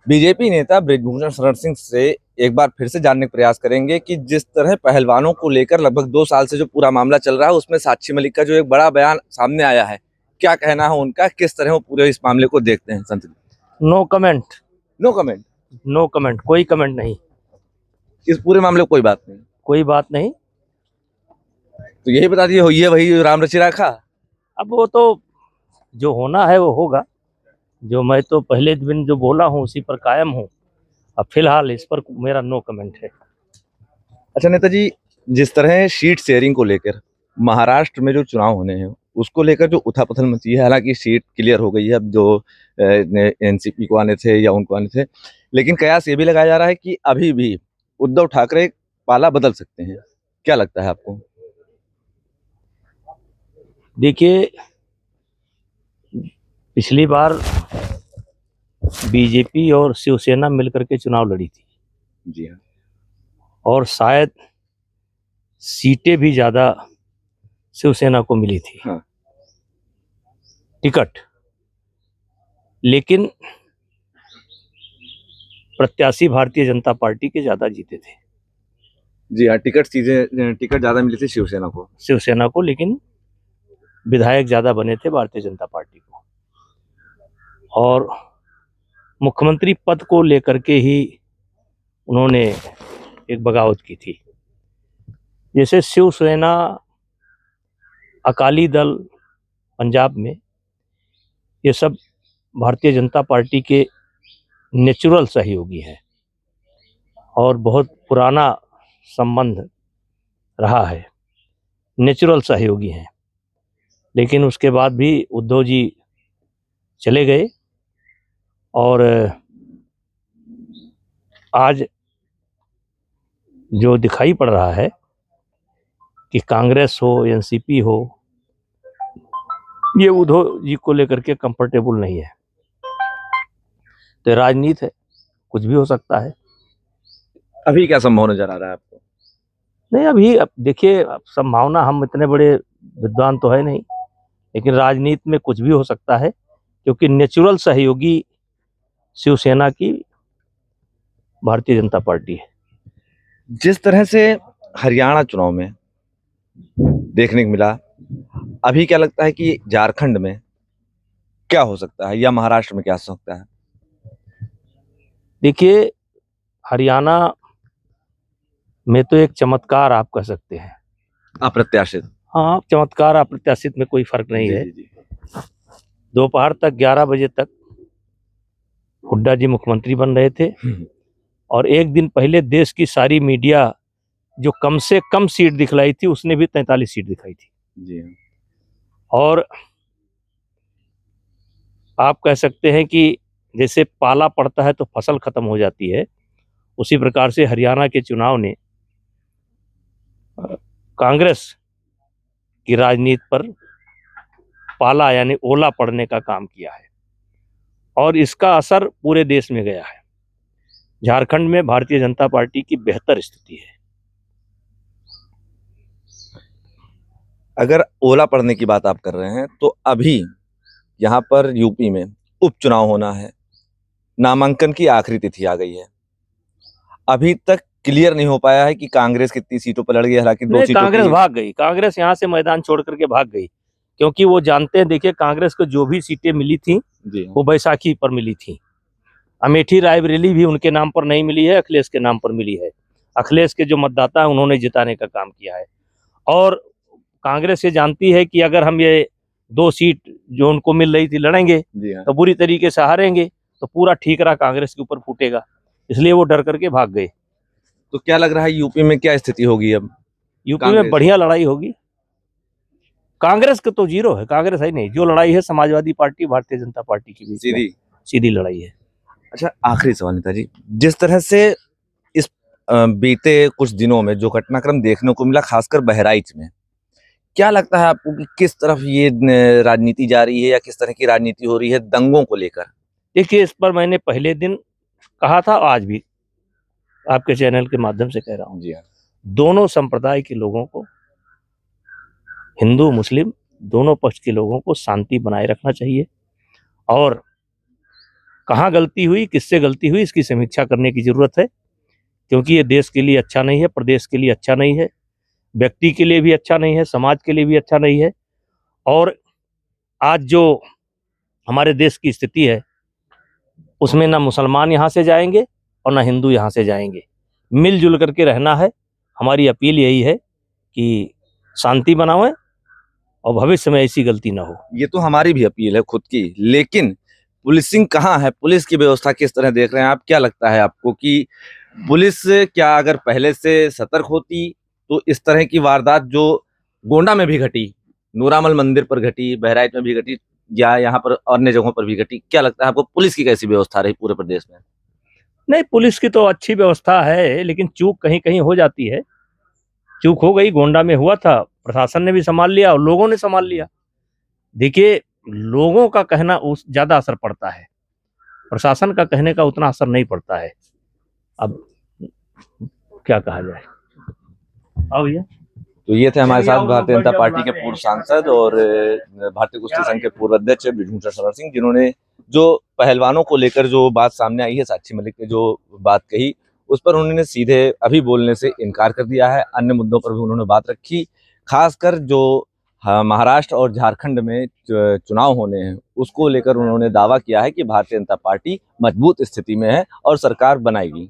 BJP नेता बृजभूषण शरण सिंह से एक बार फिर से जानने का प्रयास करेंगे कि जिस तरह पहलवानों को लेकर लगभग 2 साल से जो पूरा मामला चल रहा है, उसमें साक्षी मलिक का जो एक बड़ा बयान सामने आया है, क्या कहना है उनका, किस तरह वो पूरे इस मामले को देखते हैं? Sant ji, no comment. No comment. No comment, कोई कमेंट नहीं। इस पूरे मामले को कोई बात नहीं, कोई बात नहीं। तो यही बता दिए, ये वही राम रचि रखा। अब वो तो जो होना है वो होगा। जो मैं तो पहले दिन जो बोला हूँ उसी पर कायम हूँ। अब फिलहाल इस पर मेरा नो कमेंट है। अच्छा नेताजी, जिस तरह सीट शेयरिंग को लेकर महाराष्ट्र में जो चुनाव होने हैं उसको लेकर जो उथल-पुथल मची है, हालांकि सीट क्लियर हो गई है, अब जो एनसीपी को आने थे या उनको आने थे, लेकिन कयास ये भी लगाया जा रहा है कि अभी भी उद्धव ठाकरे पाला बदल सकते हैं। क्या लगता है आपको? देखिए, पिछली बार बीजेपी और शिवसेना मिलकर के चुनाव लड़ी थी जी हाँ। और शायद सीटें भी ज्यादा शिवसेना को मिली थी। हाँ। टिकट, लेकिन प्रत्याशी भारतीय जनता पार्टी के ज्यादा जीते थे। जी हाँ, टिकट ज्यादा मिली थी शिवसेना को, लेकिन विधायक ज्यादा बने थे भारतीय जनता पार्टी को। और मुख्यमंत्री पद को लेकर के ही उन्होंने एक बगावत की थी। जैसे शिवसेना, अकाली दल पंजाब में, ये सब भारतीय जनता पार्टी के नेचुरल सहयोगी हैं और बहुत पुराना संबंध रहा है, नेचुरल सहयोगी हैं। लेकिन उसके बाद भी उद्धव जी चले गए और आज जो दिखाई पड़ रहा है कि कांग्रेस हो, एनसीपी हो, ये उद्धव जी को लेकर के कंफर्टेबल नहीं है। तो राजनीति है, कुछ भी हो सकता है। अभी क्या संभव नजर आ रहा है आपको? नहीं, अभी अब देखिए, संभावना, हम इतने बड़े विद्वान तो है नहीं, लेकिन राजनीति में कुछ भी हो सकता है, क्योंकि नेचुरल सहयोगी शिवसेना की भारतीय जनता पार्टी है। जिस तरह से हरियाणा चुनाव में देखने को मिला, अभी क्या लगता है कि झारखंड में क्या हो सकता है या महाराष्ट्र में क्या हो सकता है? देखिए, हरियाणा में तो एक चमत्कार आप कह सकते हैं। अप्रत्याशित। हाँ, चमत्कार अप्रत्याशित में कोई फर्क नहीं है। दोपहर तक 11 बजे तक हुड्डा जी मुख्यमंत्री बन रहे थे और एक दिन पहले देश की सारी मीडिया जो कम से कम सीट दिखलाई थी उसने भी 43 सीट दिखाई थी। जी। और आप कह सकते हैं कि जैसे पाला पड़ता है तो फसल खत्म हो जाती है, उसी प्रकार से हरियाणा के चुनाव ने कांग्रेस की राजनीति पर पाला यानी ओला पड़ने का काम किया है और इसका असर पूरे देश में गया है। झारखंड में भारतीय जनता पार्टी की बेहतर स्थिति है। अगर ओला पड़ने की बात आप कर रहे हैं तो अभी यहाँ पर यूपी में उपचुनाव होना है, नामांकन की आखिरी तिथि आ गई है, अभी तक क्लियर नहीं हो पाया है कि कांग्रेस कितनी सीटों पर लड़ गई। हालांकि 2 सीटों कांग्रेस भाग गई, कांग्रेस यहाँ से मैदान छोड़ करके भाग गई, क्योंकि वो जानते हैं, देखिए, कांग्रेस को जो भी सीटें मिली थी वो बैसाखी पर मिली थी। अमेठी रायबरेली भी उनके नाम पर नहीं मिली है, अखिलेश के नाम पर मिली है। अखिलेश के जो मतदाता है उन्होंने जिताने का काम किया है और कांग्रेस ये जानती है कि अगर हम ये 2 सीट जो उनको मिल रही थी लड़ेंगे तो बुरी तरीके से हारेंगे, तो पूरा ठीकरा कांग्रेस के ऊपर फूटेगा, इसलिए वो डर करके भाग गए। तो क्या लग रहा है यूपी में क्या स्थिति होगी अब? यूपी में बढ़िया लड़ाई होगी। कांग्रेस का तो जीरो है, कांग्रेस है नहीं। जो लड़ाई है समाजवादी पार्टी भारतीय जनता पार्टी के बीच सीधी लड़ाई है। अच्छा, आखिरी सवाल नेताजी, जिस तरह से इस बीते कुछ दिनों में जो घटनाक्रम देखने को मिला, खासकर बहराइच में, क्या लगता है आपको कि किस तरफ ये राजनीति जा रही है या किस तरह की राजनीति हो रही है दंगों को लेकर? देखिए, इस पर मैंने पहले दिन कहा था, आज भी आपके चैनल के माध्यम से कह रहा हूँ। जी हाँ। दोनों संप्रदाय के लोगों को, हिंदू मुस्लिम दोनों पक्ष के लोगों को शांति बनाए रखना चाहिए और कहाँ गलती हुई, किससे गलती हुई, इसकी समीक्षा करने की जरूरत है, क्योंकि ये देश के लिए अच्छा नहीं है, प्रदेश के लिए अच्छा नहीं है, व्यक्ति के लिए भी अच्छा नहीं है, समाज के लिए भी अच्छा नहीं है। और आज जो हमारे देश की स्थिति है उसमें ना मुसलमान यहाँ से जाएंगे और ना हिंदू यहाँ से जाएंगे, मिलजुल करके रहना है। हमारी अपील यही है कि शांति बनाएं और भविष्य में ऐसी गलती ना हो। ये तो हमारी भी अपील है खुद की, लेकिन पुलिसिंग कहाँ है, पुलिस की व्यवस्था किस तरह देख रहे हैं आप? क्या लगता है आपको कि पुलिस क्या अगर पहले से सतर्क होती तो इस तरह की वारदात जो गोंडा में भी घटी, नूरामल मंदिर पर घटी, बहराइच में भी घटी, या यहाँ पर अन्य जगहों पर भी घटी, क्या लगता है आपको पुलिस की कैसी व्यवस्था रही पूरे प्रदेश में? नहीं, पुलिस की तो अच्छी व्यवस्था है, लेकिन चूक कहीं कहीं हो जाती है। चूक हो गई, गोंडा में हुआ था, प्रशासन ने भी संभाल लिया और लोगों ने संभाल लिया। देखिए, लोगों का कहना उस ज्यादा असर पड़ता है, प्रशासन का कहने का उतना असर नहीं पड़ता है। अब क्या कहा जाए। आओ भैया। तो ये थे हमारे साथ भारतीय जनता पार्टी के पूर्व सांसद और भारतीय कुश्ती संघ के पूर्व अध्यक्ष बृजभूषण शरण सिंह, जिन्होंने जो पहलवानों को लेकर जो बात सामने आई है, साक्षी मलिक ने जो बात कही, उस पर उन्होंने सीधे अभी बोलने से इनकार कर दिया है। अन्य मुद्दों पर भी उन्होंने बात रखी, खासकर जो महाराष्ट्र और झारखंड में चुनाव होने हैं उसको लेकर उन्होंने दावा किया है कि भारतीय जनता पार्टी मजबूत स्थिति में है और सरकार बनाएगी।